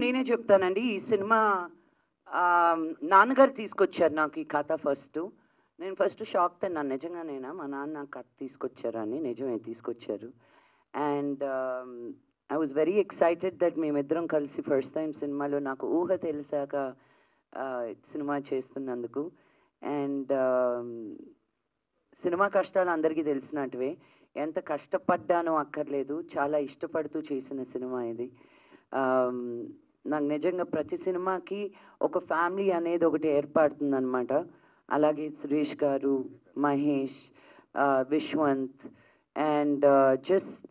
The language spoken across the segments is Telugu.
నేనే చెప్తానండి. ఈ సినిమా నాన్నగారు తీసుకొచ్చారు నాకు ఈ కథ ఫస్టు. నేను ఫస్ట్ షాక్ తిన్నాను. నిజంగానేనా మా నాన్న నాకు కథ తీసుకొచ్చారా అని. నిజమే తీసుకొచ్చారు. And I was very excited that మేమిద్దరం కలిసి ఫస్ట్ టైం సినిమాలో నాకు ఊహ తెలిసాక సినిమా చేస్తున్నందుకు. అండ్ సినిమా కష్టాలు అందరికీ తెలిసినట్టువే. ఎంత కష్టపడ్డానో అక్కర్లేదు. చాలా ఇష్టపడుతూ చేసిన సినిమా ఇది. నాకు నిజంగా ప్రతి సినిమాకి ఒక ఫ్యామిలీ అనేది ఒకటి ఏర్పడుతుందనమాట. అలాగే సురేష్ గారు, Mahesh, Viswant and just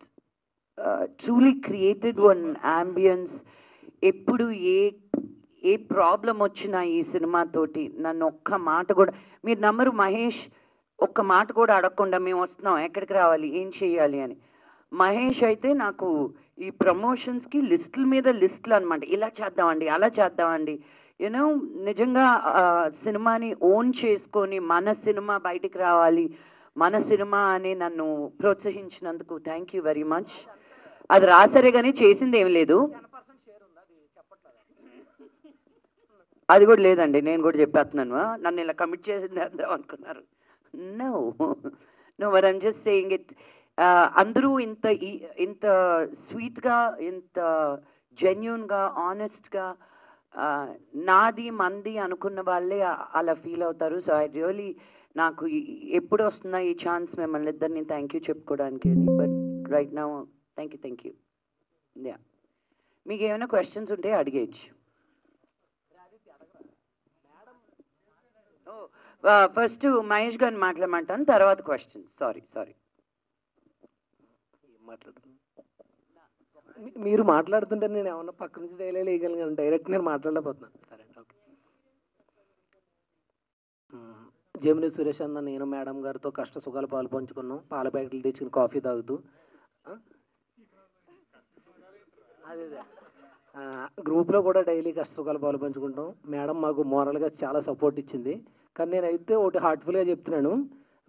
truly created one ambience. ఎప్పుడు ఏ ఏ ప్రాబ్లం వచ్చినా ఈ సినిమాతోటి నన్ను ఒక్క మాట కూడా మీరు నమ్మరు, మహేష్ ఒక్క మాట కూడా అడగకుండా మేము వస్తున్నాం, ఎక్కడికి రావాలి, ఏం చేయాలి అని. మహేష్ అయితే నాకు ఈ ప్రమోషన్స్కి లిస్టుల మీద లిస్టులు అనమాట. ఇలా చేద్దామండి, అలా చేద్దామండి. యూనో నిజంగా సినిమాని ఓన్ చేసుకొని మన సినిమా బయటికి రావాలి, మన సినిమా అని నన్ను ప్రోత్సహించినందుకు థ్యాంక్ యూ వెరీ మచ్. అది రాసరే కానీ చేసింది ఏం లేదు. అది కూడా లేదండి, నేను కూడా చెప్పేస్తున్నాను. నన్ను ఇలా కమిట్ చేసింది అర్థం అనుకున్నారు. No no, were I'm just saying it. అందరూ ఇంత స్వీట్గా, ఇంత జెన్యున్గా, ఆనెస్ట్గా నాది మంది అనుకున్న వాళ్ళే అలా ఫీల్ అవుతారు. సో ఐ రియలీ నాకు ఎప్పుడు వస్తున్నా ఈ ఛాన్స్ మిమ్మల్ని ఇద్దరిని థ్యాంక్ యూ చెప్పుకోవడానికి అని. But right now thank you. Yeah, మీకు ఏమైనా క్వశ్చన్స్ ఉంటే అడిగేయచ్చు. ఫస్ట్ మహేష్ గారిని మాట్లాడమంటాను, తర్వాత క్వశ్చన్. సారీ మీరు మాట్లాడుతుంటే నేను ఏమన్నా పక్క నుంచి డైలాగ్ వేయగలిగాను, డైరెక్ట్ నేను మాట్లాడలేకపోతున్నాను. సరే, ఓకే. జమిని సురేష్ అన్న నేను మేడం గారితో కష్ట సుఖాలు పాలు పంచుకున్నాం. పాల ప్యాకెట్లు తెచ్చుకుని కాఫీ తాగుతూ అదే గ్రూప్లో కూడా డైలీ కష్ట సుఖాలు పాలు పంచుకుంటాం. మేడం మాకు మోరల్గా చాలా సపోర్ట్ ఇచ్చింది. కానీ నేనైతే ఒకటి హార్ట్ఫుల్గా చెప్తున్నాను,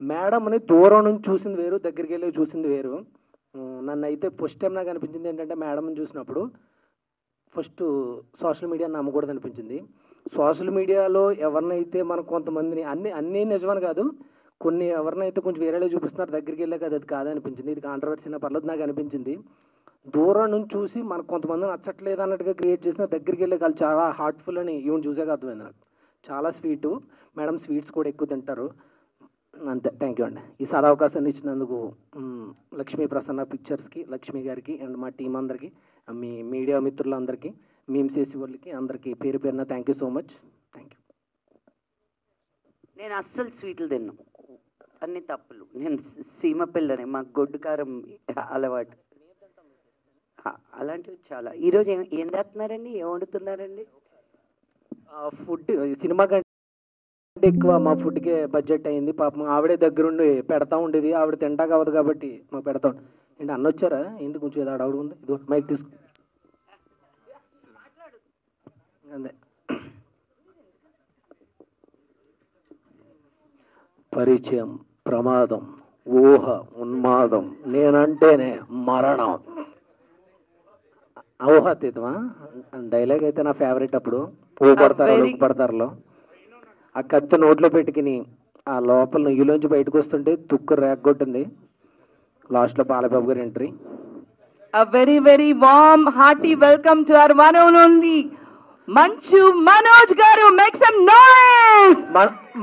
మేడంని దూరం నుంచి చూసింది వేరు, దగ్గరికి వెళ్ళి చూసింది వేరు. నన్ను అయితే ఫస్ట్ టైం నాకు అనిపించింది ఏంటంటే, మేడంని చూసినప్పుడు ఫస్ట్ సోషల్ మీడియా నమ్మకూడదు అనిపించింది. సోషల్ మీడియాలో ఎవరినైతే మనం కొంతమందిని అన్నీ నిజమని కాదు, కొన్ని ఎవరినైతే కొంచెం వేరేలా చూపిస్తున్నారు, దగ్గరికి వెళ్ళాక అది కాదనిపించింది. ఇది కాంట్రవర్సీ పర్లేదు నాకు అనిపించింది. దూరం నుంచి చూసి మనకు కొంతమంది నచ్చట్లేదు అన్నట్టుగా క్రియేట్ చేసిన, దగ్గరికి వెళ్ళే వాళ్ళు చాలా హార్ట్ఫుల్ అని ఈవెన్ చూసాక అర్థమైంది నాకు. చాలా స్వీటు మేడం, స్వీట్స్ కూడా ఎక్కువ తింటారు. అంతే, థ్యాంక్ యూ అండి. ఈ సదవకాశాన్ని ఇచ్చినందుకు లక్ష్మీ ప్రసన్న పిక్చర్స్కి, లక్ష్మి గారికి అండ్ మా టీం అందరికీ, మీ మీడియా మిత్రులందరికీ, మేము చేసే వాళ్ళకి అందరికీ పేరు పేరున thank you so much. Thank you. నేను అస్సలు స్వీట్లు తిన్నాను, అన్ని తప్పులు. నేను సీమ పిల్లని, మాకు గొడ్డు కారం అలవాటు. అలాంటివి చాలా. ఈరోజు ఏం చేస్తున్నారండి, ఏం వండుతున్నారండి? ఫుడ్ సినిమా కంటే ఎక్కువ మా ఫుడ్కే బడ్జెట్ అయింది. పాపం ఆవిడే దగ్గరుండి పెడతా ఉండేది. ఆవిడ తింటాక అవ్వదు కాబట్టి మాకు పెడతాం. ఏంటి అన్న వచ్చారా? ఏంటి కొంచెం ఏదో అడవుడు ఉంది, ఇదో మైక్ తీసుకు. అదే పరిచయం, ప్రమాదం, ఊహ, ఉన్మాదం, నేనంటేనే మరణం. ఊహాతీతమా డైలాగ్ అయితే నా ఫేవరెట్. అప్పుడు పడతారులో ఆ కత్తి నోట్లో పెట్టుకుని ఆ లోపల నెయ్యిలోంచి బయటకు వస్తుంటే తుక్కు రేగొట్టింది. లాస్ట్లో బాలబాబు గారి entry. A very, very warm, hearty welcome to our one and only Manchu Manoj Garu. Make some noise!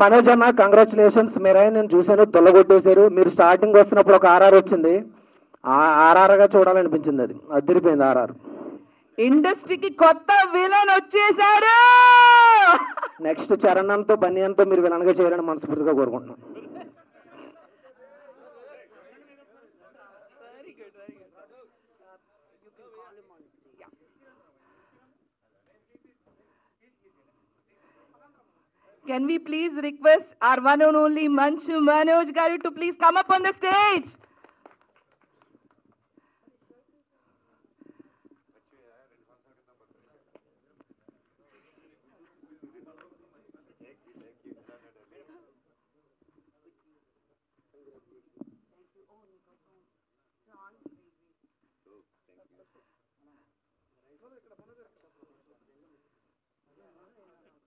Manoj అన్న, కంగ్రాచులేషన్స్. మీరైనా నేను చూశాను, తొలగొట్టేశారు. మీరు స్టార్టింగ్ వస్తున్నప్పుడు ఒక ఆర్ఆర్ వచ్చింది, ఆ ఆర్ఆర్గా చూడాలనిపించింది. అది అదిరిపోయింది ఆర్ఆర్. ఇండస్ట్రీకి కొత్త విలన్ వచ్చేసారు. నెక్స్ట్ చరణంతో బన్యంతో మీరు విలన్గా చేయాలని మనస్ఫూర్తిగా కోరుకుంటున్నాను. Can we please request our one and only Manchu Manoj Garu to please come up on the stage?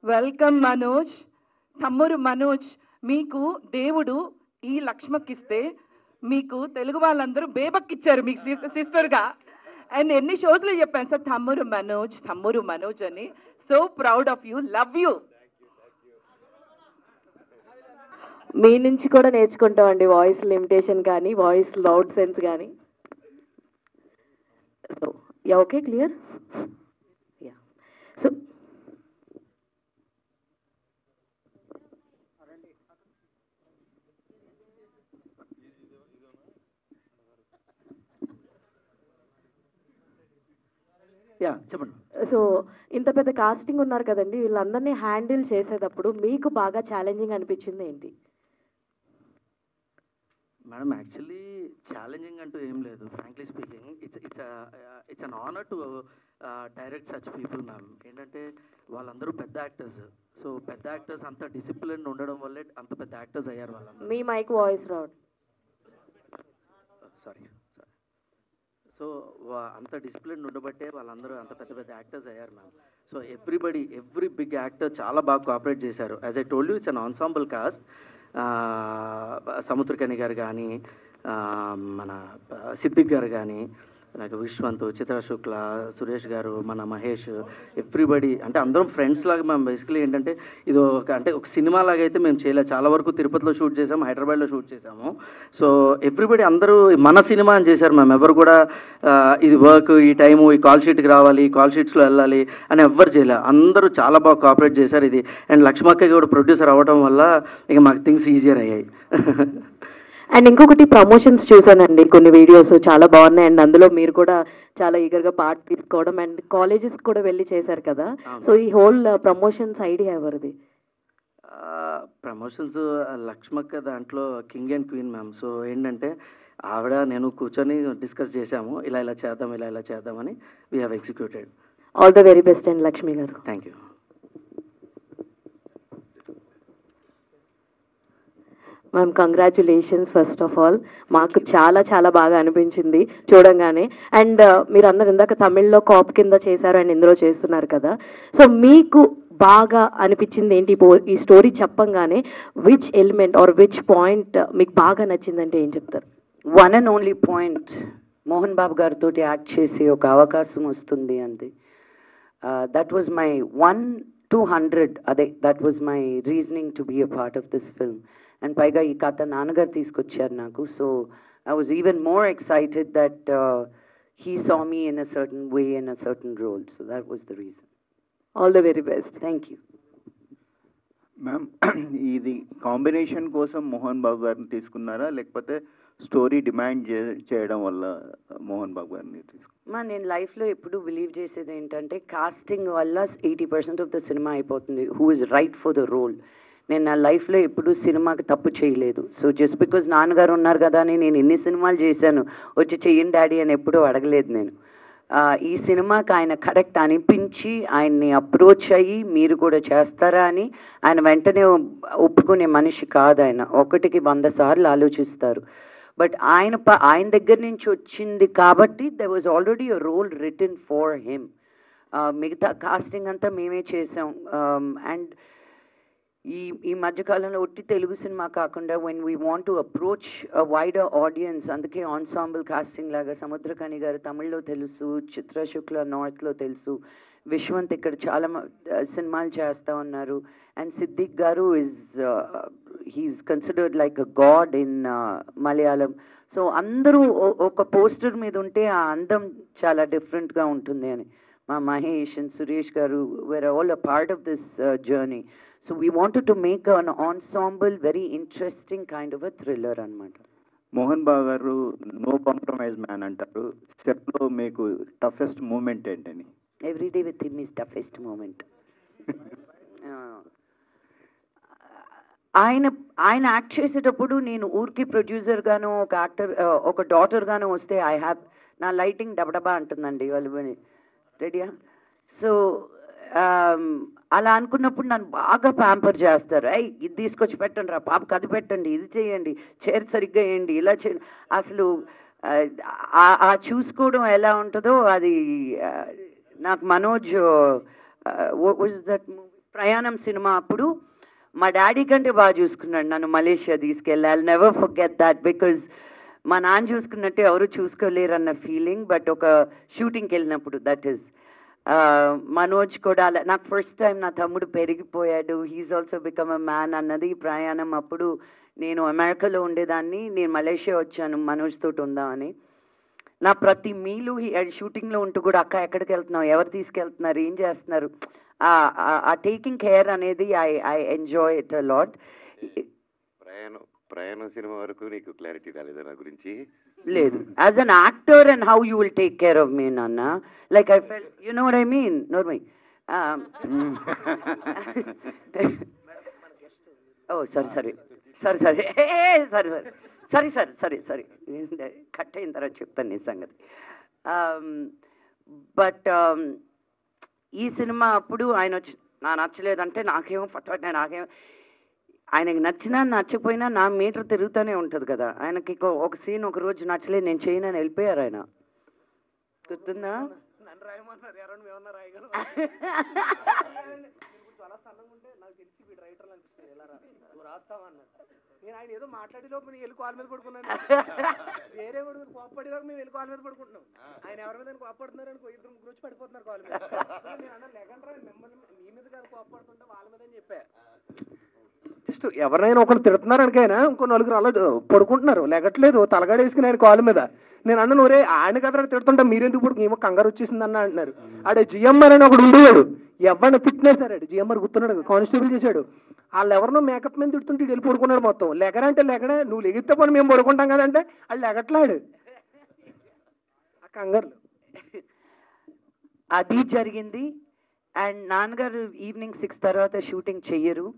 Welcome Manoj. తమ్ముడు మనోజ్, మీకు దేవుడు ఈ లక్ష్మకిస్తే మీకు తెలుగు వాళ్ళందరూ బేబక్కిచ్చారు మీకు సిస్టర్గా. అండ్ ఎన్ని షోస్లో చెప్పాను సార్ తమ్ముడు మనోజ్ అని. So proud of you, love you. మీ నుంచి కూడా నేర్చుకుంటామండి వాయిస్ లిమిటేషన్ కానీ వాయిస్ లౌడ్ సెన్స్ కానీ. So yeah, okay, clear. Yeah, so yeah, చెప్పండి. సో ఇంత పెద్ద కాస్టింగ్ ఉన్నారు కదండి, వీళ్ళందరినీ హ్యాండిల్ చేసేటప్పుడు మీకు బాగా ఛాలెంజింగ్ అనిపించింది ఏంటి? మేడం యాక్చువల్లీ ఛాలెంజింగ్ అంటూ ఏం లేదు. Frankly speaking, it's an honour to direct such people ma'am. ఏంటంటే వాళ్ళందరూ పెద్ద యాక్టర్స్. సో పెద్ద యాక్టర్స్ అంత డిసిప్లిన్ ఉండడం వల్లే అంత పెద్ద యాక్టర్స్ అయ్యారు వాళ్ళందరూ. మీ మైక్ వాయిస్ రావడం. సారీ. సో అంత డిసిప్లిన్ ఉండబట్టే వాళ్ళందరూ అంత పెద్ద పెద్ద యాక్టర్స్ అయ్యారు ma'am. So every big actor చాలా బాగా కోఆపరేట్ చేశారు. As I told you, it's an ensemble cast. Samuthirakani garu కానీ, మన సిద్దిక్ గారు కానీ, నాకు విశ్వంత్, చిత్ర శుక్ల, సురేష్ గారు, మన మహేష్, ఎవ్రీబడి అంటే అందరం ఫ్రెండ్స్ లాగా. మేము బేసికలీ ఏంటంటే ఇది ఒక సినిమా లాగా అయితే మేము చేయలేదు. చాలా వరకు తిరుపతిలో షూట్ చేసాము, హైదరాబాద్లో షూట్ చేసాము. సో ఎవ్రీబడి అందరూ మన సినిమా అని చేశారు మ్యామ్. ఎవరు కూడా ఇది వర్క్, ఈ టైము, ఈ కాల్ షీట్కి రావాలి, ఈ కాల్ షీట్స్లో వెళ్ళాలి అని ఎవ్వరు చేయలేదు. అందరూ చాలా బాగా కోఆపరేట్ చేశారు. ఇది అండ్ లక్ష్మక్క కూడా ప్రొడ్యూసర్ అవ్వడం వల్ల ఇక మాకు థింగ్స్ ఈజియర్ అయ్యాయి. అండ్ ఇంకొకటి ప్రమోషన్స్ చూసానండి, కొన్ని వీడియోస్ చాలా బాగున్నాయి. అండ్ అందులో మీరు కూడా చాలా ఈగర్గా పార్ట్ తీసుకోవడం అండ్ కాలేజెస్ కూడా వెళ్ళి చేశారు కదా. సో ఈ హోల్ ప్రమోషన్స్ ఐడియా ఎవరిది? ప్రమోషన్స్ లక్ష్మక్క దాంట్లో king and queen ma'am. So ఏంటంటే ఆవిడ నేను కూర్చొని డిస్కస్ చేశాము, ఇలా చేద్దామని we have executed. All the very best and Lakshmi garu. Thank you. Ma'am, congratulations first of all. మాకు చాలా చాలా బాగా అనిపించింది చూడంగానే. అండ్ మీరు అన్నారు ఇందాక తమిళ్లో కాప్ కింద చేశారు అండ్ ఇందులో చేస్తున్నారు కదా. సో మీకు బాగా అనిపించింది ఏంటి ఈ స్టోరీ చెప్పంగానే? Which element or which point మీకు బాగా నచ్చిందంటే ఏం చెప్తారు? One and only point, Mohan Babu గారితో యాక్ట్ చేసి ఒక అవకాశం వస్తుంది అంతే. దట్ వాజ్ మై 1-200, అదే that was my reasoning to be a part of this film. And పైగా ఈ కథ నాన్నగారు తీసుకొచ్చారు నాకు. So I was even more excited that he saw me in a certain way, in a certain role. So that was the reason. All the very best. Thank you ma'am. ఇది కాంబినేషన్ కోసం మోహన్ బాబు గారిని తీసుకున్నారా, లేకపోతే స్టోరీ డిమాండ్ చేయడం వల్ల మోహన్ బాబు గారిని తీసుకున్నారా? నేను లైఫ్లో ఎప్పుడు బిలీవ్ చేసేది ఏంటంటే కాస్టింగ్ వల్ల 80% ఆఫ్ ద సినిమా అయిపోతుంది. Who is right for the role. నేను నా లైఫ్లో ఎప్పుడు సినిమాకి తప్పు చేయలేదు. సో జస్ట్ బికాజ్ నాన్నగారు ఉన్నారు కదా అని నేను ఎన్ని సినిమాలు చేశాను, వచ్చి చెయ్యండి డాడీ అని ఎప్పుడూ అడగలేదు నేను. ఈ సినిమాకి ఆయన కరెక్ట్ అనిపించి ఆయన్ని అప్రోచ్ అయ్యి మీరు కూడా చేస్తారా అని ఆయన వెంటనే ఒప్పుకునే మనిషి కాదు. ఆయన 100 సార్లు ఆలోచిస్తారు. బట్ ఆయన దగ్గర నుంచి వచ్చింది కాబట్టి there was already a role written for him. మిగతా కాస్టింగ్ అంతా మేమే చేసాం. అండ్ ఈ మధ్యకాలంలో ఒట్టి తెలుగు సినిమా కాకుండా when we want to approach a wider audience, అందుకే ఆన్సాంబుల్ కాస్టింగ్ లాగా సముద్రకని గారు తమిళ్లో తెలుసు, చిత్ర శుక్ల నార్త్లో తెలుసు, విశ్వంత్ ఇక్కడ చాలా సినిమాలు చేస్తూ ఉన్నారు. And Siddique garu he's considered like a god in Malayalam. So అందరూ ఒక పోస్టర్ మీద ఉంటే ఆ అందం చాలా డిఫరెంట్గా ఉంటుంది అని. మా Mahesh and Suresh garu were all a part of this journey. So we wanted to make an ensemble very interesting kind of a thriller anamata. Mohan Babu garu no compromise man అంటారు. సెట్లో మీకు టఫెస్ట్ మూమెంట్ ఏంటని? Every day with him is toughest moment. ఆయన యాక్ట్ చేసేటప్పుడు నేను ఊరికి ప్రొడ్యూసర్ గాను ఒక యాక్టర్ ఒక డాటర్ గాను వస్తే ఐ హ్యావ్ నా లైటింగ్ డబడబా అంటుందండి వాళ్ళు రెడీయా. సో అలా అనుకున్నప్పుడు నన్ను బాగా ప్యాంపర్ చేస్తారు. ఇది తీసుకొచ్చి పెట్టండి రా పాపకి, అది పెట్టండి, ఇది చేయండి, చైర్ సరిగ్గా వేయండి, ఇలా చేయండి. అసలు ఆ చూసుకోవడం ఎలా ఉంటుందో అది నాకు Manoj what was that movie ప్రయాణం సినిమా అప్పుడు మా డాడీ కంటే బాగా చూసుకున్నాడు నన్ను మలేషియా తీసుకెళ్ళి. I never forget that, because మా నాన్న చూసుకున్నట్టు ఎవరు చూసుకోలేరు అన్న ఫీలింగ్. బట్ ఒక షూటింగ్కి వెళ్ళినప్పుడు దట్ ఈస్ మనోజ్ కూడా అలా నాకు ఫస్ట్ టైం నా తమ్ముడు పెరిగిపోయాడు, he is also become a man అన్నది ప్రయాణం. అప్పుడు నేను అమెరికాలో ఉండేదాన్ని, నేను మలేషియా వచ్చాను మనోజ్ తోటి ఉందామని. నా ప్రతి మీలు షూటింగ్లో ఉంటూ కూడా అక్క ఎక్కడికి వెళ్తున్నావు, ఎవరు తీసుకెళ్తున్నారు, ఏం చేస్తున్నారు, ఆ టేకింగ్ కేర్ అనేది I enjoy it a lot. ప్రయాణం సినిమా వరకు నీకు క్లారిటీ రాలేదా నా గురించి? లేదు, as an actor and how you will take care of మీ నాన్న, like I fell, you know what I mean. నోర్మై oh sorry sorry sorry sorry sorry sorry sorry sorry sorry cut అయిన తర్వాత చెప్తాను నీ సంగతి. బట్ ఈ సినిమా అప్పుడు ఆయన వచ్చి నా నచ్చలేదంటే నాకేమో ఫట్ఫట్, నాకేమో ఆయనకి నచ్చినా నచ్చకపోయినా నా మీటర్ తిరుగుతూనే ఉంటుంది కదా. ఆయనకి ఒక సీన్ ఒక రోజు నచ్చలేదు, నేను చేయనని వెళ్ళిపోయారు ఆయన, గుర్తుందా? నేను ఆయన ఏదో మాట్లాడేలోపు నేను వెళ్ళి కాల్ మీద పడుకున్నాను, వేరే వాడు కోపపడేలోపు మేము వెళ్ళి కాల్ మీద పడుకుంటున్నాం. ఆయన ఎవరి మీద కోపడుతున్నారు అనుకో, ఇద్దరు ముగ్గురు వచ్చి పడిపోతున్నారు కాల్ మీద. నేను అన్న లేకంటే మిమ్మల్ని మీ మీద కాదు కోపడుతుంటే వాళ్ళ మీద అని చెప్పా. జస్ట్ ఎవరైనా ఒకరు తిడుతున్నారనికైనా ఇంకో నలుగురు అలా పడుకుంటున్నారు, లెగట్లేదు, తలగాడేసుకుని ఆయన కాల్ మీద. నేను అన్న నూరే ఆయన కదా తిడుతుంటా మీరెందుకు పడుకు, ఏమో కంగారు వచ్చేసింది అన్న అంటున్నారు. ఆడే జిఎంఆర్ అని ఒకడు ఉండేవాడు, ఎవరిని ఫిట్నెస్ సరే జిఎంఆర్ గుర్తున్నాడు, కానిస్టేబుల్ చేశాడు. వాళ్ళు ఎవరినో మేకప్ మీద తిడుతుంటే వెళ్ళి పడుకున్నాడు మొత్తం. లెగరంటే లెగడే, నువ్వు లెగితే పని మేము పడుకుంటాం కదంటే వాళ్ళు లెగట్లాడు ఆ కంగారులు. అది జరిగింది. అండ్ నాన్నగారు ఈవినింగ్ 6 తర్వాత షూటింగ్ చెయ్యరు.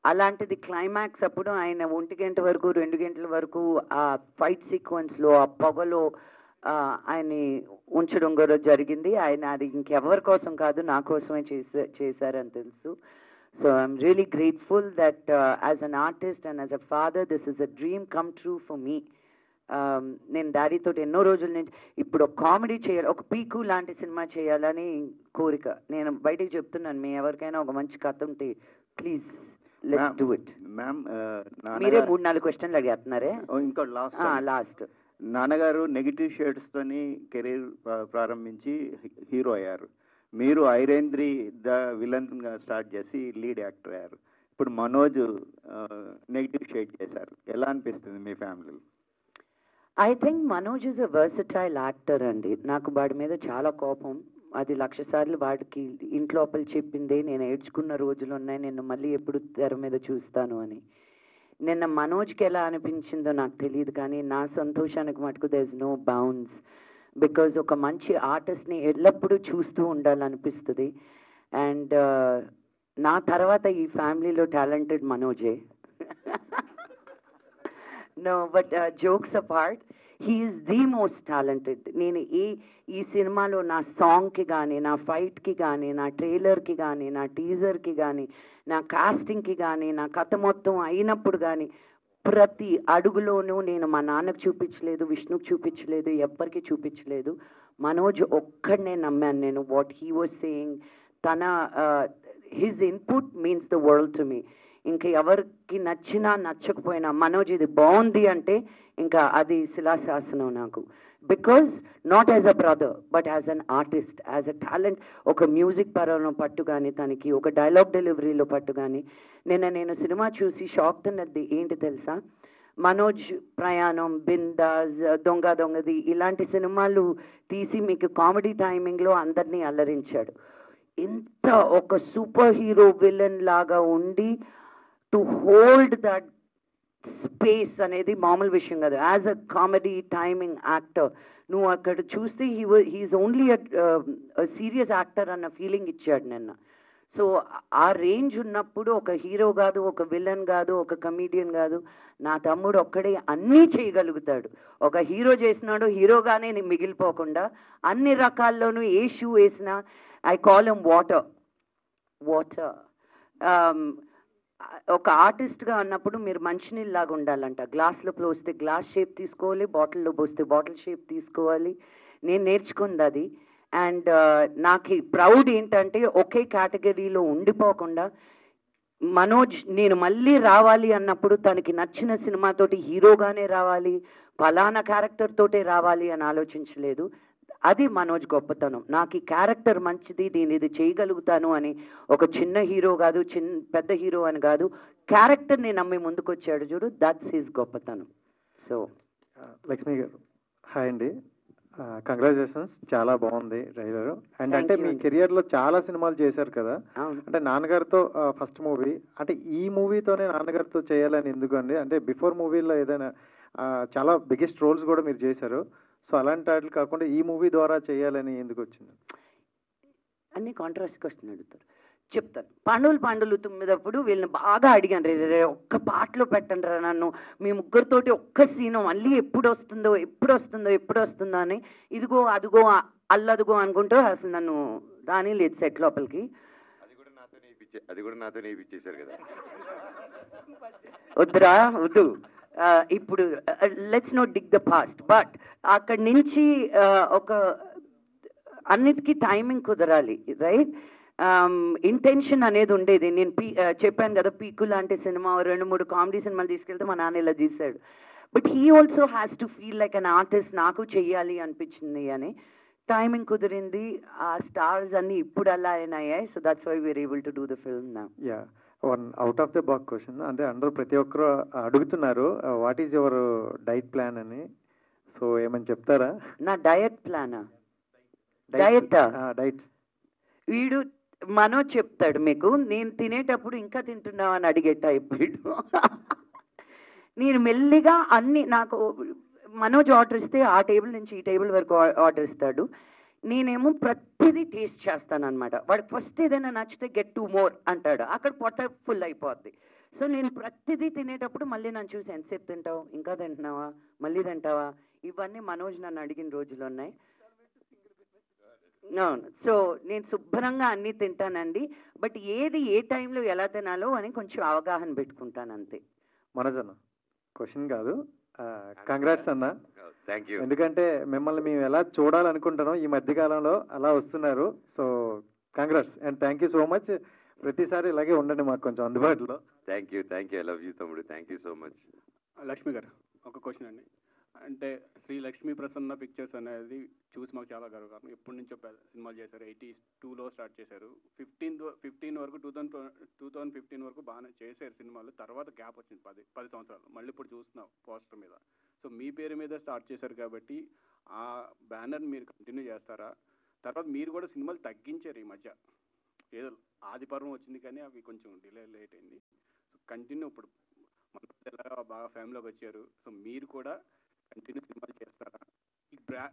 అలాంటిది క్లైమాక్స్ అప్పుడు ఆయన 1 గంట వరకు 2 గంటల వరకు ఆ ఫైట్ సీక్వెన్స్లో ఆ పొగలో ఆయన్ని ఉంచడం కూడా జరిగింది. ఆయన అది ఇంకెవరి కోసం కాదు, నా కోసమే చేశారని తెలుసు. So I'm really grateful that as an artist and as a father this is a dream come true for me. నేను డాడీతో ఎన్నో రోజుల నుంచి ఇప్పుడు ఒక కామెడీ చేయాలి, ఒక పీకు లాంటి సినిమా చేయాలని కోరిక. నేను బయటికి చెప్తున్నాను, మీ ఎవరికైనా ఒక మంచి కథ ఉంటే please let's do it. Ma'am మీరే 3-4 క్వశ్చన్లు అడిగేస్తున్నారే. ఇంకో లాస్ట్ నాన్నగారు నెగిటివ్ షేడ్స్తోని కెరీర్ ప్రారంభించి హీరో అయ్యారు. మీరు ఐరేంద్రి ద విలన్గా స్టార్ట్ చేసి లీడ్ యాక్టర్ అయ్యారు. ఇప్పుడు మనోజ్ నెగిటివ్ షేడ్ చేశారు, ఎలా అనిపిస్తుంది మీ ఫ్యామిలీలో? I think Manoj is a versatile actor అండి. నాకు వాడి మీద చాలా కోపం, అది 1,00,000 సార్లు వాడికి ఇంట్లోపల చెప్పిందే. నేను ఏడ్చుకున్న రోజులు ఉన్నాయి, నిన్ను మళ్ళీ ఎప్పుడు తెర మీద చూస్తాను అని. నిన్న మనోజ్కి ఎలా అనిపించిందో నాకు తెలియదు, కానీ నా సంతోషానికి మటుకు there is no bounds. Because ఒక మంచి ఆర్టిస్ట్ని ఎల్లప్పుడూ చూస్తూ ఉండాలనిపిస్తుంది. అండ్ నా తర్వాత ఈ ఫ్యామిలీలో టాలెంటెడ్ మనోజే. No but jokes apart, he is the most talented. నేను ఈ సినిమాలో నా సాంగ్కి కానీ, నా ఫైట్కి కానీ, నా ట్రైలర్కి కానీ, నా టీజర్కి కానీ, నా కాస్టింగ్కి కానీ, నా కథ మొత్తం అయినప్పుడు కానీ ప్రతి అడుగులోనూ నేను మా నాన్నకు చూపించలేదు, విష్ణుకు చూపించలేదు, ఎవ్వరికి చూపించలేదు. మనోజ్ ఒక్కడనే నమ్మాను నేను. వాట్ హీ వాజ్ సేయింగ్, తన his input means the world to me. ఇంకా ఎవరికి నచ్చినా నచ్చకపోయినా మనోజ్ ఇది బాగుంది అంటే ఇంకా అది శిలాశాసనం నాకు. Because not as a brother but as an artist, as a talent. ఒక మ్యూజిక్ పరంలో పట్టు కానీ తనకి, ఒక డైలాగ్ డెలివరీలో పట్టు కానీ. నేను సినిమా చూసి షాక్ తిన్నది ఏంటి తెలుసా, మనోజ్ ప్రయాణం, బిందాజ్, దొంగ దొంగది ఇలాంటి సినిమాలు తీసి మీకు కామెడీ టైమింగ్లో అందరినీ అల్లరించాడు. ఇంత ఒక సూపర్ హీరో విలన్ లాగా ఉండి టు హోల్డ్ దట్ స్పేస్ అనేది మామూలు విషయం కాదు. As a comedy timing actor నువ్వు అక్కడ చూస్తే హీఈస్ ఓన్లీ సీరియస్ యాక్టర్ అన్న ఫీలింగ్ ఇచ్చాడు నిన్న. సో ఆ రేంజ్ ఉన్నప్పుడు ఒక హీరో కాదు, ఒక విలన్ కాదు, ఒక కమీడియన్ కాదు, నా తమ్ముడు ఒక్కడే అన్నీ చేయగలుగుతాడు. ఒక హీరో చేసినాడు, హీరోగానే మిగిలిపోకుండా అన్ని రకాల్లోనూ ఏ షూ వేసినా ఐ కాల్ హిమ్ వాటర్. ఒక ఆర్టిస్ట్గా అన్నప్పుడు మీరు మంచినీళ్ళలాగా ఉండాలంట. గ్లాస్లో పోస్తే గ్లాస్ షేప్ తీసుకోవాలి, బాటిల్లో పోస్తే బాటిల్ షేప్ తీసుకోవాలి. నేను నేర్చుకుంది అది. అండ్ నాకు ప్రౌడ్ ఏంటంటే ఒకే కేటగిరీలో ఉండిపోకుండా మనోజ్ నేను మళ్ళీ రావాలి అన్నప్పుడు తనకి నచ్చిన సినిమాతోటి హీరోగానే రావాలి, ఫలానా క్యారెక్టర్ తోటే రావాలి అని ఆలోచించలేదు. అది మనోజ్ గొప్పతనం. నాకు ఈ క్యారెక్టర్ మంచిది, నేను ఇది చేయగలుగుతాను అని ఒక చిన్న హీరో కాదు, పెద్ద హీరో అని కాదు, క్యారెక్టర్ని నమ్మి ముందుకొచ్చాడు చూడు, దట్స్ హిస్ గొప్పతనం. సో లక్ష్మి గారు హాయ్ అండి, కంగ్రాచులేషన్స్, చాలా బాగుంది ట్రైలర్. అండ్ అంటే మీ కెరియర్లో చాలా సినిమాలు చేశారు కదా, అంటే నాన్నగారితో ఫస్ట్ మూవీ, అంటే ఈ మూవీతోనే నాన్నగారితో చేయాలని ఎందుకు అండి? అంటే బిఫోర్ మూవీలో ఏదైనా చాలా బిగ్గెస్ట్ రోల్స్ కూడా మీరు చేశారు, సో అలాంటి వాటికి కాకుండా ఈ మూవీ ద్వారా చేయాలని ఎందుకు వచ్చింది? అన్ని కాంట్రాస్ట్ క్వశ్చన్ అడుగుతారు, చెప్తాను. పాండవులు తుమ్మిదప్పుడు వీళ్ళని బాగా అడిగాను, రే ఒక్క పాటలో పెట్టండి రా నన్ను, మీ ముగ్గురితోటి ఒక్క సీను మళ్ళీ ఎప్పుడు వస్తుందో అని ఇదిగో అదిగో అల్లదుగో అనుకుంటూ అసలు నన్ను రాని లేదు సెట్ లోపలికి. అది కూడా నాతో నేర్పించేశారు కదా. వద్దురా వద్దు, ఇప్పుడు let's not dig the past. But అక్కడి నుంచి ఒక అన్నిటికీ టైమింగ్ కుదరాలి, రైట్? ఇంటెన్షన్ అనేది ఉండేది. నేను చెప్పాను కదా, పీకు లాంటి సినిమా 2-3 కామెడీ సినిమాలు తీసుకెళ్తే మా నాన్న ఇలా తీశాడు. But he also has to feel like an artist, నాకు చెయ్యాలి అనిపించింది అని. టైమింగ్ కుదిరింది, ఆ స్టార్స్ అన్ని ఇప్పుడు అలా అయినాయి. So that's why we're able to do the film now. Yeah, one out of the box question, అంటే అందరూ ప్రతి ఒక్కరు అడుగుతున్నారు what is your diet plan అని, సో ఏమని చెప్తారా? నా డయట్ ప్లానా? డయటా? డైట్ వీడు మనోజ్ చెప్తాడు మీకు. నేను తినేటప్పుడు ఇంకా తింటున్నావు అని అడిగే టైప్ వీడు. నేను మెల్లిగా అన్ని, నాకు మనోజ్ ఆర్డర్ ఇస్తే ఆ టేబుల్ నుంచి ఈ టేబుల్ వరకు ఆర్డర్ ఇస్తాడు, నేనేమో ప్రతిదీ టేస్ట్ చేస్తాను అనమాట. వాడికి ఫస్ట్ ఏదైనా నచ్చితే గెట్ 2 more అంటాడు, అక్కడ పొట్ట ఫుల్ అయిపోద్ది. సో నేను ప్రతిదీ తినేటప్పుడు మళ్ళీ నన్ను చూసి ఎంతసేపు తింటావు, ఇంకా తింటున్నావా, మళ్ళీ తింటావా, ఇవన్నీ మనోజ్ నన్ను అడిగిన రోజులు ఉన్నాయి. అవును, సో నేను శుభ్రంగా అన్నీ తింటానండి, బట్ ఏది ఏ టైంలో ఎలా తినాలో అని కొంచెం అవగాహన పెట్టుకుంటాను అంతే. మనోజ్ అన్న క్వశ్చన్ కాదు, కంగ్రాట్స్ అన్న. Thank you. ఎందుకంటే మిమ్మల్ని మేము ఎలా చూడాలనుకుంటున్నాం ఈ మధ్యకాలంలో అలా వస్తున్నారు, so congrats and thank you so much. ప్రతిసారి ఇలాగే ఉండండి మాకు కొంచెం అందుబాటులో. Thank you, I love you తమ్ముడు, thank you so much. Lakshmi garu ఒక క్వశ్చన్ అండి, అంటే శ్రీ లక్ష్మీ ప్రసన్న పిక్చర్స్ అనేది చూసి మాకు చాలా గర్వకారణం. ఎప్పటి నుంచో సినిమాలు చేశారు, 82లో స్టార్ట్ చేశారు, 15 వరకు 2015 వరకు బాగానే చేశారు సినిమాలు. తర్వాత గ్యాప్ వచ్చింది 10 సంవత్సరాలు, మళ్ళీ ఇప్పుడు చూస్తున్నాం పోస్టర్ మీద. సో మీ పేరు మీద స్టార్ట్ చేశారు కాబట్టి ఆ బ్యానర్ మీరు కంటిన్యూ చేస్తారా? తర్వాత మీరు కూడా సినిమాలు తగ్గించారు ఈ మధ్య, ఏదో ఆదిపర్వం వచ్చింది కానీ అవి కొంచెం లేట్ అయింది. సో కంటిన్యూ ఇప్పుడు మన బాగా ఫ్యామిలీలోకి వచ్చారు, సో మీరు కూడా కంటిన్యూ సినిమాలు చేస్తారా?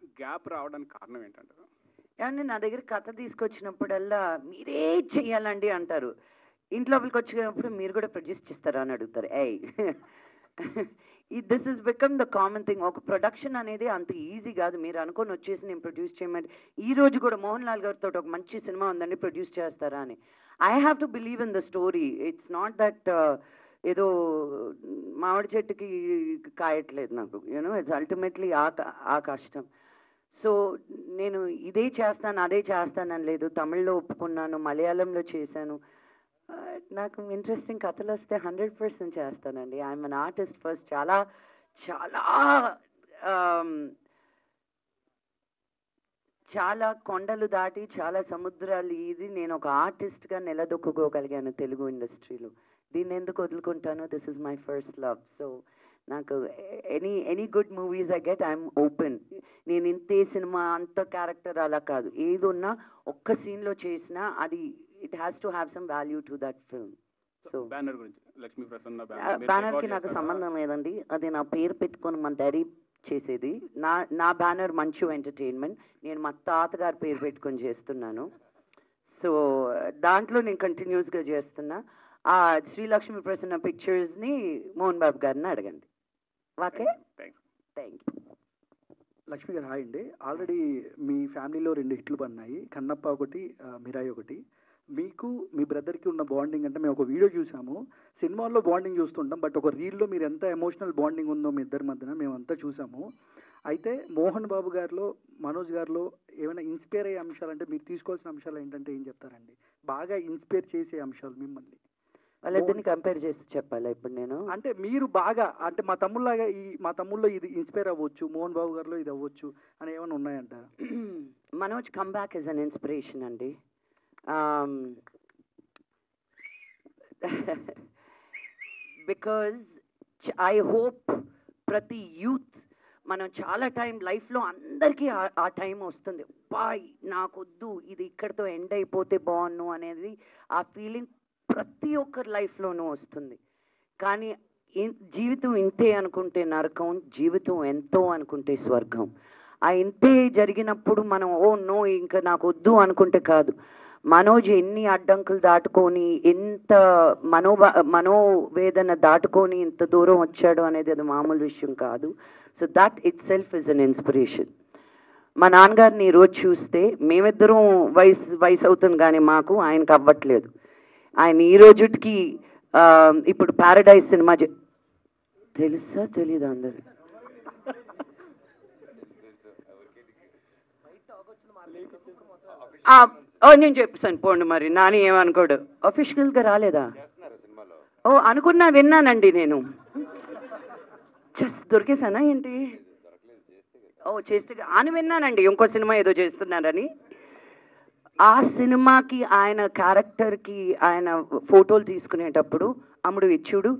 ఈ గ్యాప్ రావడానికి కారణం ఏంటంటారు? ఏమంటే నా దగ్గర కథ తీసుకొచ్చినప్పుడల్లా మీరే చెయ్యాలండి అంటారు, ఇంట్లోపలికి వచ్చినప్పుడు మీరు కూడా ప్రొడ్యూస్ చేస్తారా అని అడుగుతారు. This is become the common thing. ఒక ప్రొడక్షన్ అనేది అంత ఈజీ కాదు. మీరు అనుకొని వచ్చేసి నేను ప్రొడ్యూస్ చేయమంటే, ఈ రోజు కూడా మోహన్ లాల్ గారితో ఒక మంచి సినిమా ఉందండి ప్రొడ్యూస్ చేస్తారా అని. I have to believe in the story. It's not that ఏదో మామిడి చెట్టుకి కాయట్లేదు నాకు, యూనో ఇట్స్ అల్టిమేట్లీ ఆ కష్టం. సో నేను ఇదే చేస్తాను అదే చేస్తానని లేదు. తమిళ్లో ఒప్పుకున్నాను, మలయాళంలో చేశాను. నాకు ఇంట్రెస్టింగ్ కథలు వస్తే 100% చేస్తానండి. I'm an artist first. చాలా చాలా చాలా కొండలు దాటి చాలా సముద్రాలు ఇది నేను ఒక ఆర్టిస్ట్గా నిలదొక్కుకోగలిగాను తెలుగు ఇండస్ట్రీలో. దీన్ని ఎందుకు వదులుకుంటాను? This is my first love. So నాకు any good movies I get, I'm open. నేను ఇంతే సినిమా అంత క్యారెక్టర్ అలా కాదు, ఏది ఉన్నా ఒక్క సీన్లో చేసినా అది it has to have some value to that film. So banner గురించి లక్ష్మీ ప్రసన్న బ్యానర్కి నాకు సంబంధం లేదండి, అది నా పేరు పెట్టుకొని మన డాడీ చేసేది. నా బ్యానర్ మంచు ఎంటర్టైన్మెంట్, నేను మా తాతగారి పేరు పెట్టుకొని చేస్తున్నాను. సో దాంట్లో నేను కంటిన్యూస్గా చేస్తున్నా. ఆ శ్రీలక్ష్మి ప్రసన్న పిక్చర్స్ని మోహన్ బాబు గారిని అడగండి. Okay, thank you. లక్ష్మి గారు హాయ్ అండి. ఆల్రెడీ మీ ఫ్యామిలీలో 2 హిట్లు పడినాయి, కన్నప్ప ఒకటి, మిరాయి ఒకటి. మీకు మీ బ్రదర్కి ఉన్న బాండింగ్ అంటే మేము ఒక వీడియో చూసాము, సినిమాల్లో బాండింగ్ చూస్తుంటాం, బట్ ఒక రీల్లో మీరు ఎంత ఎమోషనల్ బాండింగ్ ఉందో మీ ఇద్దరి మధ్యన మేమంతా చూసాము. అయితే మోహన్ బాబు గారిలో, మనోజ్ గారిలో ఏమైనా ఇన్స్పైర్ అయ్యే అంశాలు అంటే మీరు తీసుకోవాల్సిన అంశాలు ఏంటంటే ఏం చెప్తారండి? బాగా ఇన్స్పైర్ చేసే అంశాలు మిమ్మల్ని వాళ్ళిద్దరిని కంపేర్ చేసి చెప్పాలా ఇప్పుడు నేను? అంటే మీరు బాగా అంటే మా తమ్ముళ్ళలాగా మా తమ్ముళ్ళలో ఇది ఇన్స్పైర్ అవ్వచ్చు, మోహన్ బాబు గారిలో ఇది అవ్వచ్చు అని ఏమైనా ఉన్నాయంట? Manoj comeback is an inspiration అండి. బికాజ్ ఐ హోప్ ప్రతి యూత్ మనం చాలా టైం లైఫ్లో అందరికీ ఆ టైం వస్తుంది, బాయ్ నాకొద్దు ఇది ఇక్కడితో ఎండ్ అయిపోతే బాగున్ను అనేది ఆ ఫీలింగ్ ప్రతి ఒక్కరి లైఫ్లోనూ వస్తుంది. కానీ జీవితం ఇంతే అనుకుంటే నరకం, జీవితం ఎంతో అనుకుంటే స్వర్గం. ఆ ఇంతే జరిగినప్పుడు మనం ఓ నో ఇంకా నాకు వద్దు అనుకుంటే కాదు. మనోజ్ ఎన్ని అడ్డంకులు దాటుకొని ఎంత మనోవేదన దాటుకొని ఇంత దూరం వచ్చాడు అనేది అది మామూలు విషయం కాదు. So that it self is an inspiration. మా నాన్నగారిని ఈరోజు చూస్తే మేమిద్దరం వయసు అవుతుంది కానీ మాకు ఆయనకు అవ్వట్లేదు. ఆయన ఈ రోజుకి ఇప్పుడు ప్యారడైజ్ సినిమా తెలుసా తెలీదా అందరు? నేను చెప్పాను పోండి, మరి నాని ఏమనుకోడు. అఫీషియల్గా రాలేదా? ఓ అనుకున్నా, విన్నానండి నేను. దొరికేసానా ఏంటి? ఓ చేస్తే అని విన్నానండి, ఇంకో సినిమా ఏదో చేస్తున్నారని. ఆ సినిమాకి ఆయన క్యారెక్టర్కి ఆయన ఫోటోలు తీసుకునేటప్పుడు అమ్ముడు ఇచ్చుడు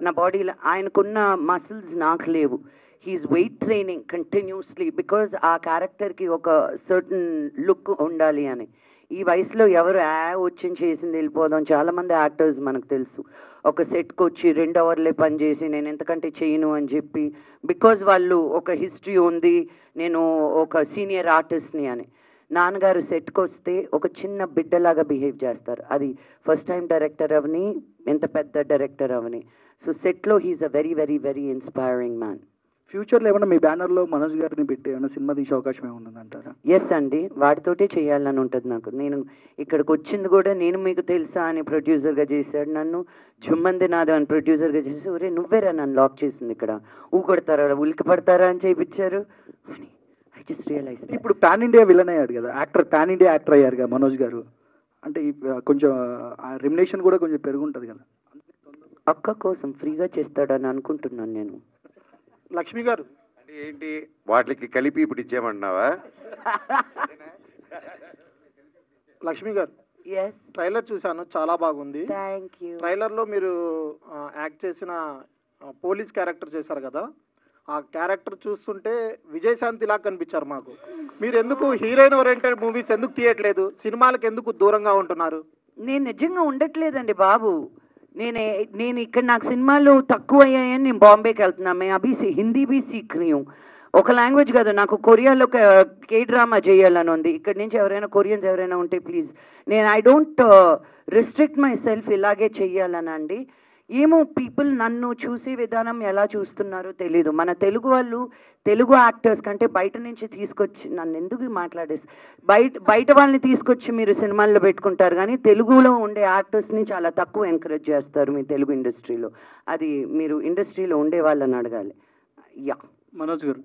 నా బాడీలో ఆయనకున్న మసిల్స్ నాకు లేవు. He's weight training continuously because ఆ క్యారెక్టర్కి ఒక సర్టన్ లుక్ ఉండాలి అని. ఈ వయసులో ఎవరు వచ్చి చేసింది వెళ్ళిపోదాం. చాలామంది యాక్టర్స్ మనకు తెలుసు ఒక సెట్కి వచ్చి 2 అవర్లే పనిచేసి నేను ఎంతకంటే చేయను అని చెప్పి, బికాజ్ వాళ్ళు ఒక హిస్టరీ ఉంది, నేను ఒక సీనియర్ ఆర్టిస్ట్ని అని. నాన్నగారు సెట్కి వస్తే ఒక చిన్న బిడ్డలాగా బిహేవ్ చేస్తారు. అది ఫస్ట్ టైం డైరెక్టర్ అవని, ఎంత పెద్ద డైరెక్టర్ అవని. సో సెట్లో he's a very very very inspiring man. ఫ్యూచర్లో ఏమైనా మీ బ్యానర్లో మనోజ్ గారిని పెట్టి ఏమైనా సినిమా తీసే అవకాశం ఏముంది అంటారా? ఎస్ అండి, వాటితోటే చేయాలని ఉంటుంది నాకు. నేను ఇక్కడికి వచ్చింది కూడా నేను మీకు తెలుసా అని ప్రొడ్యూసర్గా చేశాడు నన్ను, జుమ్మంది నాదో అని ప్రొడ్యూసర్గా చేసి, ఒరే నువ్వేరా నన్ను లాక్ చేసింది ఇక్కడ, ఊకొడతారా ఉలికి పడతారా అని చేయించారు అని ఐ జస్ట్ రియలైజ్. ఇప్పుడు పాన్ ఇండియా విలన్ అయ్యాడు కదా యాక్టర్, పాన్ ఇండియా యాక్టర్ అయ్యారు కదా మనోజ్ గారు, అంటే కొంచెం రెమ్యునేషన్ కూడా కొంచెం పెరుగుంటుంది కదా. అక్క కోసం ఫ్రీగా చేస్తాడని అనుకుంటున్నాను నేను. లక్ష్మి గారు అంటే ఏంటి వాటికి కలిపి ఇప్పుడు ఇచ్చేయమంటున్నావా? లక్ష్మి గారు, ట్రైలర్ చూశాను, చాలా బాగుంది. ట్రైలర్లో మీరు యాక్ట్ చేసిన పోలీస్ క్యారెక్టర్ చేశారు కదా, ఆ క్యారెక్టర్ చూస్తుంటే విజయశాంతి లాగా కనిపించారు మాకు. మీరు ఎందుకు హీరోయిన్ ఓరియంటెడ్ మూవీస్ ఎందుకు తీయట్లేదు? సినిమాలకు ఎందుకు దూరంగా ఉంటున్నారు? నేను నిజంగా ఉండట్లేదండి బాబు. నేను ఇక్కడ నాకు సినిమాలు తక్కువ అయ్యాయని నేను బాంబేకి వెళ్తున్నాను. మేము అభి హిందీ బీ సీక్ రही हूं. ఒక లాంగ్వేజ్ కాదు, నాకు కొరియాలో కే డ్రామా చేయాలని ఉంది. ఇక్కడి నుంచి ఎవరైనా కొరియన్స్ ఎవరైనా ఉంటే please. I don't restrict my self ఇలాగే చెయ్యాలనండి. ఏమో పీపుల్ నన్ను చూసే విధానం ఎలా చూస్తున్నారో తెలీదు. మన తెలుగు వాళ్ళు తెలుగు యాక్టర్స్ కంటే బయట నుంచి తీసుకొచ్చి నన్ను ఎందుకు మాట్లాడేసి బయట వాళ్ళని తీసుకొచ్చి మీరు సినిమాల్లో పెట్టుకుంటారు కానీ తెలుగులో ఉండే యాక్టర్స్ని చాలా తక్కువ ఎంకరేజ్ చేస్తారు మీ తెలుగు ఇండస్ట్రీలో. అది మీరు ఇండస్ట్రీలో ఉండే వాళ్ళని అడగాలి. యా మనోజ్ గారు,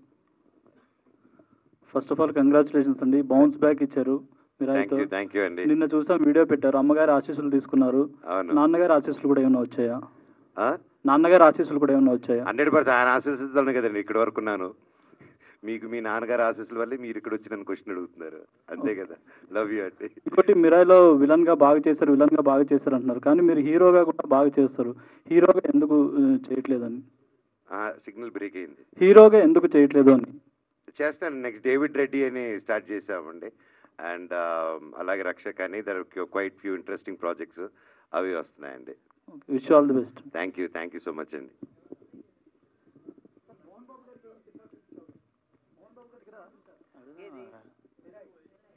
ఫస్ట్ ఆఫ్ ఆల్ కంగ్రాచులేషన్స్ అండి, బౌన్స్ బ్యాక్ ఇచ్చారు మీరు. థ్యాంక్ యూ అండి. నిన్న చూసాం, వీడియో పెట్టారు, అమ్మగారి ఆశీస్సులు తీసుకున్నారు. నాన్నగారి ఆశీస్సులు కూడా ఏమైనా వచ్చాయా? నాన్నగారి ఆశీస్సులు కూడా ఏమైనా వచ్చాయా? 100% ఆయన ఆశీస్సులతోనే కదండి ఇక్కడ వరకు ఉన్నాను. మీకు మీ నాన్నగారి ఆశీస్సుల వల్లే మీరు ఇక్కడ వచ్చి నన్ను క్వశ్చన్ అడుగుతున్నారు, అంతే కదా. లవ్ యూ అండి. ఇంకోటి, మిరాయిలో విలన్ గా బాగా చేశారు అంటున్నారు, కానీ మీరు హీరోగా కూడా బాగా చేస్తారు. హీరోగా ఎందుకు చేయట్లేదని? సిగ్నల్ బ్రేక్ అయింది. హీరోగా ఎందుకు చేయట్లేదు అని చేస్తాను. నెక్స్ట్ డేవిడ్ రెడ్డి అని స్టార్ట్ చేసామండి. అండ్ అలాగే రక్షక్ అని, there quite few interesting projects అవి వస్తున్నాయండి. Wish all the best. Thank you so much అండి.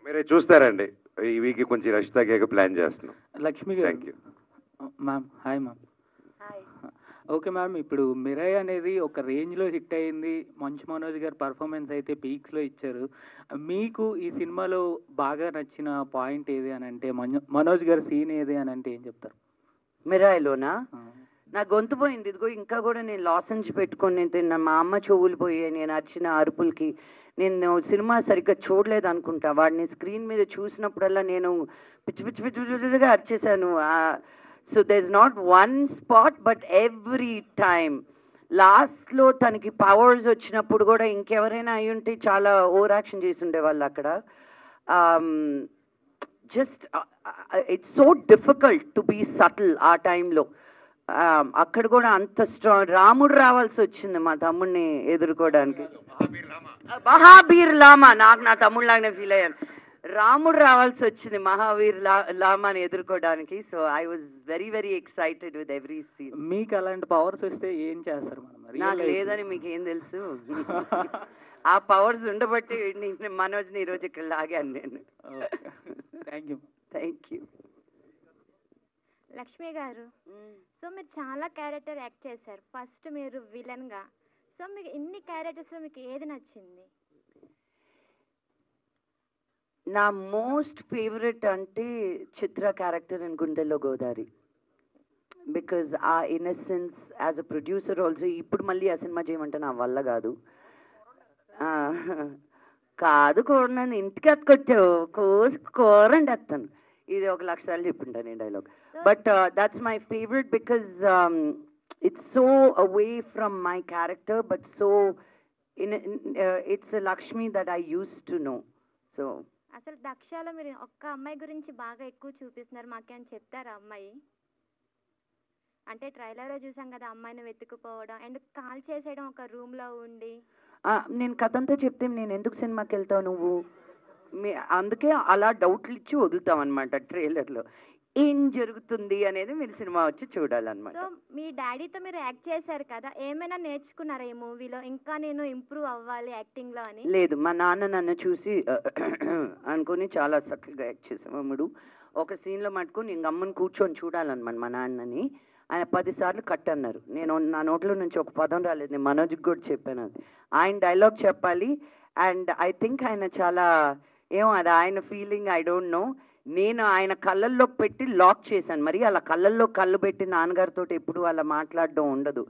మీరే చూస్తారండి, ఈ వీక్ కొంచెం రష్ తగ్గాక ప్లాన్ చేస్తున్నాం. Lakshmi garu, thank you ma'am. Hi ma'am. Okay ma'am, ఇప్పుడు మిరాయ్ అనేది ఒక రేంజ్లో హిట్ అయింది. మంచు మనోజ్ గారి పర్ఫార్మెన్స్ అయితే పీక్స్లో ఇచ్చారు. మీకు ఈ సినిమాలో బాగా నచ్చిన పాయింట్ ఏది అని అంటే, మనోజ్ గారి సీన్ ఏది అని అంటే ఏం చెప్తారు? మిరాయిలోనా? నా గొంతు పోయింది, ఇదిగో ఇంకా కూడా నేను లాసెన్స్ పెట్టుకొని నేను తిన్నా. మా అమ్మ చెవులు పోయాయి నేను అరిచిన అరుపులకి. నేను సినిమా సరిగ్గా చూడలేదు అనుకుంటా. వాడిని స్క్రీన్ మీద చూసినప్పుడల్లా నేను పిచ్చి పిచ్చి పిచ్చి పిచ్చిగా అరిచేశాను. So there is not one spot but every time. లాస్ట్లో తనకి పవర్స్ వచ్చినప్పుడు కూడా ఇంకెవరైనా అయి ఉంటే చాలా ఓవర్ యాక్షన్ చేసి ఉండేవాళ్ళు అక్కడ. Just it's so difficult to be subtle ఆ టైంలో. అక్కడ కూడా అంత స్ట్రాంగ్. రాముడు రావాల్సి వచ్చింది మా తమ్ముడిని ఎదుర్కోవడానికి. మహావీర్ లామా, నాకు నా తమ్ముడిలాగానే ఫీల్ అయ్యాను. రాముడు రావాల్సి వచ్చింది మహావీర్ లామాని ఎదుర్కోవడానికి. So I was very very excited with every scene. మీకు అలాంటి పవర్స్ వస్తే ఏం చేస్తారు మేడం? నాకు లేదని మీకు ఏం తెలుసు? ఆ పవర్స్ ఉండబట్టి మనోజ్ని ఈరోజు ఇక్కడ లాగాను నేను. Thank you. Thank you. Lakshmi గారు, సో మీరు చాలా క్యారెక్టర్ యాక్ట్ చేశారు. ఫస్ట్ మీరు విలన్గా. సో మీకు ఇన్ని క్యారెక్టర్స్లో మీకు ఏది నచ్చింది? నా మోస్ట్ ఫేవరెట్ అంటే చిత్ర క్యారెక్టర్ ఇన్ గుండెల్లో గోదారి. బికాజ్ ఆ innocence as a producer also. ఇప్పుడు మళ్ళీ ఆ సినిమా చేయమంటే నా వల్ల కాదు. కాదు కూడా నన్ను ఇంటికి అతుకొచ్చావు కోసి కూరండి వస్తాను. ఇది 1,00,000 సార్లు చెప్పింటాను ఈ dialogue. But that's my favourite because it's so away from my character but so it's Lakshmi that I use to know. So అసలు దక్షలో మీరు ఒక్క అమ్మాయి గురించి బాగా ఎక్కువ చూపిస్తున్నారు, మాకేం చెప్తారా అమ్మాయి? అంటే ట్రైలర్లో చూసాం కదా, అమ్మాయిని వెతుకుపోవడం అండ్ కాల్ చేసేయడం ఒక రూమ్లో ఉండి. నేను కథంతా చెప్తే నేను ఎందుకు సినిమాకి వెళ్తావు నువ్వు? అందుకే అలా డౌట్లు ఇచ్చి వదులుతాం అనమాట ట్రైలర్లో. ఏం జరుగుతుంది అనేది మీరు సినిమా వచ్చి చూడాలన్నమాట. సో మీ డాడీతో మీరు యాక్ట్ చేశారు కదా, ఏమైనా నేర్చుకున్నారా ఈ మూవీలో? ఇంకా నేను ఇంప్రూవ్ అవ్వాలి యాక్టింగ్లో అని? లేదు, మా నాన్న నన్ను చూసి అనుకుని చాలా సటిల్గా యాక్ట్ చేసాం అమ్ముడు. ఒక సీన్లో మటుకు నేను గమ్మని కూర్చొని చూడాలన్నమాట మా నాన్నని. ఆయన 10 సార్లు కట్ అన్నారు. నేను నా నోట్లో నుంచి ఒక పదం రాలేదు. నేను మనోజ్కి కూడా చెప్పాను అది. ఆయన డైలాగ్ చెప్పాలి. అండ్ ఐ థింక్ ఆయన చాలా ఏమో అది ఆయన ఫీలింగ్, ఐ డోంట్ నో. నేను ఆయన కళ్ళల్లో పెట్టి లాక్ చేశాను. మరి అలా కళ్ళల్లో కళ్ళు పెట్టి నాన్నగారితో ఎప్పుడు అలా మాట్లాడడం ఉండదు.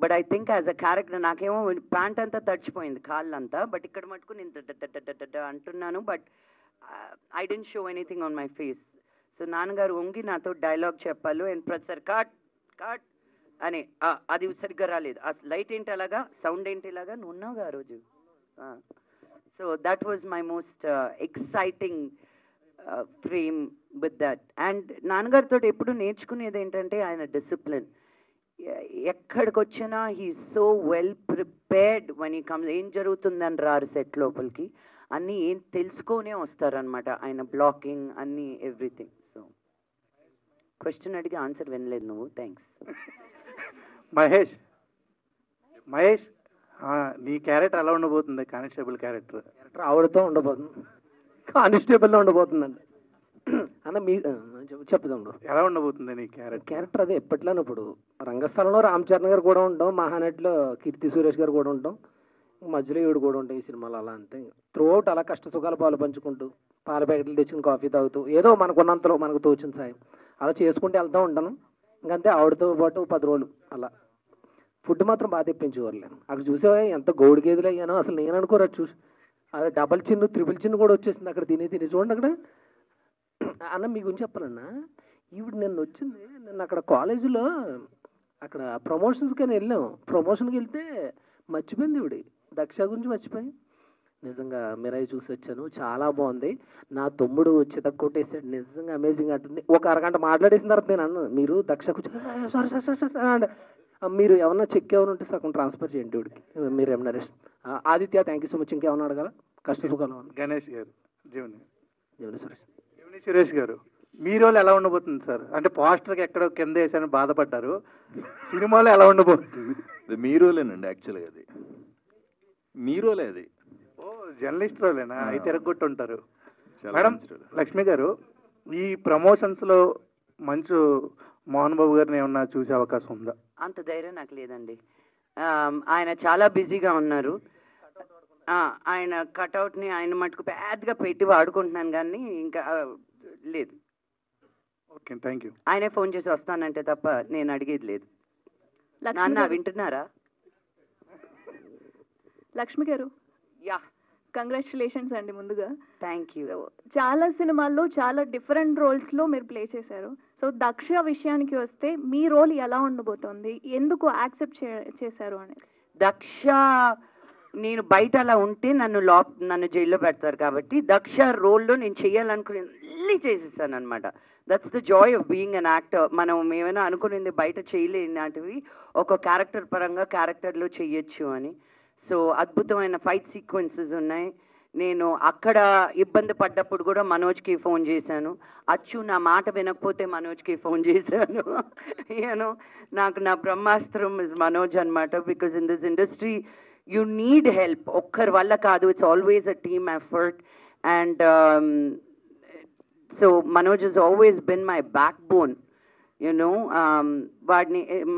But I think as a character నాకేమో ప్యాంట్ అంతా తడిచిపోయింది కాళ్ళంతా. బట్ ఇక్కడ మటుకు నేను అంటున్నాను. But I didn't show anything on my face. So నాన్నగారు వంగి నాతో డైలాగ్ చెప్పాలి. అండ్ ప్రతిసారి కట్ కట్ అని అది సరిగ్గా రాలేదు. ఆ లైట్ ఏంటి అలాగా, సౌండ్ ఏంటి ఇలాగా, నువ్వు ఉన్నావుగా ఆ రోజు. So that was my most exciting frame with that. And నాన్నగారితో ఎప్పుడు నేర్చుకునేది ఏంటంటే ఆయన డిసిప్లిన్. ఎక్కడికి వచ్చినా he so well prepared one he comes. ఏం జరుగుతుందని రారు సెట్ లోపలికి, అన్నీ ఏం తెలుసుకొనే వస్తారనమాట. ఆయన బ్లాకింగ్ అన్నీ ఎవ్రీథింగ్. సో క్వశ్చన్ అడిగి ఆన్సర్ వినలేదు నువ్వు. థ్యాంక్స్. మహేష్, నీ క్యారెక్టర్ ఎలా ఉండబోతుంది? కానిస్టేబుల్ క్యారెక్టర్ ఆవిడతో ఉండబోతుంది, కానిస్టేబుల్లో ఉండబోతుందండి అన్న. మీ చెప్తాం ఎలా ఉండబోతుంది నీ క్యారెక్టర్? అదే ఎప్పట్లోనే ఇప్పుడు రంగస్థలంలో రామ్ చరణ్ గారు కూడా ఉంటాం, మహానటిలో కీర్తి సురేష్ గారు కూడా ఉంటాం, మధ్యలో ఈవిడ కూడా ఉంటాం ఈ సినిమాలో. అలా అంతే. త్రూ అవుట్ అలా కష్ట సుఖాలు పాలు పంచుకుంటూ, పాల ప్యాకెట్లు తెచ్చుకుని కాఫీ తాగుతూ, ఏదో మనకున్నంతలో మనకు తోచిన సాయం అలా చేసుకుంటూ వెళ్తూ ఉంటాను. ఇంకంతే. ఆవిడతో పాటు 10 రోజులు అలా. ఫుడ్ మాత్రం బాగా తెప్పించేవారు. అక్కడ చూసేవా ఎంత గౌడి గేదెలు అయ్యానో అసలు నేను అనుకోరు. అది చూసి అదే డబల్ చిన్ను త్రిపుల్ చిన్ను కూడా వచ్చేసింది అక్కడ తిని చూడండి. అక్కడ అన్న మీ గురించి చెప్పాలన్నా, ఈవిడ నిన్న వచ్చింది. నిన్న అక్కడ కాలేజీలో అక్కడ ప్రమోషన్స్కి అని వెళ్ళాం. ప్రమోషన్కి వెళ్తే మర్చిపోయింది ఈవిడ, దక్ష గురించి మర్చిపోయి. నిజంగా మిరాయి చూసి వచ్చాను, చాలా బాగుంది. నా తమ్ముడు చితక్కొట్టేసాడు, నిజంగా అమేజింగ్ అంటుంది. ఒక అరగంట మాట్లాడేసిన తర్వాత నేను అన్నాను, మీరు దక్ష కూర్చొని సారీ మీరు ఏమన్నా చెక్ ఏమైనా ఉంటే సగం ట్రాన్స్ఫర్ చేయండి వీడికి, మీరు remuneration. Aditya thank you so much. ఇంకేమన్నా అడగాల? కష్ట సుఖాలు. గణేష్ గారు, జీవని సురేష్ గారు, మీ రోల్ ఎలా ఉండబోతుంది సార్? అంటే పోస్టర్కి ఎక్కడో కింద వేసాను బాధపడ్డారు, సినిమాలో ఎలా ఉండబోతుంది? మీ రోలేనండి యాక్చువల్గా. అది మీ రోలే. అది జర్నలిస్ట్ రోలేనా? అయితే తిరగొట్టుంటారు. మేడం లక్ష్మి గారు, ఈ ప్రమోషన్స్లో మంచు మోహన్ బాబు గారిని ఏమన్నా చూసే అవకాశం ఉందా? అంత ధైర్యం నాకు లేదండి. ఆయన చాలా బిజీగా ఉన్నారు. ఆయన కటౌట్ని ఆయన మటుకు పెద్దగా పెట్టి వాడుకుంటున్నాను కానీ ఇంకా లేదు. Okay, thank you. ఆయనే ఫోన్ చేసి వస్తానంటే తప్ప నేను అడిగేది లేదు. నాన్న వింటున్నారా? లక్ష్మి గారు, యా, కంగ్రాచులేషన్స్ అండి ముందుగా. Thank you. చాలా సినిమాల్లో చాలా డిఫరెంట్ రోల్స్లో మీరు ప్లే చేశారు. సో దక్ష విషయానికి వస్తే మీ రోల్ ఎలా ఉండబోతోంది, ఎందుకు యాక్సెప్ట్ చేశారు అనేది? దక్ష నేను బయట అలా ఉంటే నన్ను జైల్లో పెడతారు కాబట్టి దక్ష రోల్లో నేను చేయాలనుకుని అన్నీ చేసేసాను అనమాట. That's the Joy of being an actor. మనం ఏమైనా అనుకునేది బయట చేయలేనివి ఒక క్యారెక్టర్ పరంగా క్యారెక్టర్లో చెయ్యొచ్చు అని. సో అద్భుతమైన ఫైట్ సీక్వెన్సెస్ ఉన్నాయి. నేను అక్కడ ఇబ్బంది పడ్డప్పుడు కూడా మనోజ్కి ఫోన్ చేశాను. అచ్చు నా మాట వినకపోతే మనోజ్కి ఫోన్ చేశాను. యూనో నాకు నా బ్రహ్మాస్త్రం ఇస్ మనోజ్ అనమాట. Because in this industry you need help. ఒక్కరి వల్ల కాదు, it's always a team effort. And so Manoj has always been my backbone. You know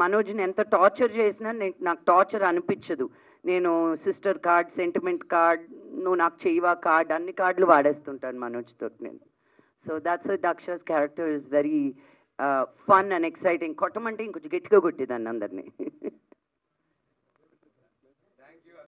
మనోజ్ని ఎంత టార్చర్ చేసినా నాకు టార్చర్ అనిపించదు. నేను సిస్టర్ కార్డ్, సెంటిమెంట్ కార్డ్, నువ్వు నాకు చేయవా కార్డ్, అన్ని కార్డులు వాడేస్తుంటాను మనోజ్ తోటి నేను. So that's Daksha's character is very fun and exciting. కొట్టమంటే ఇంకొంచెం గట్టిగా కొట్టేదాన్ని అందరినీ.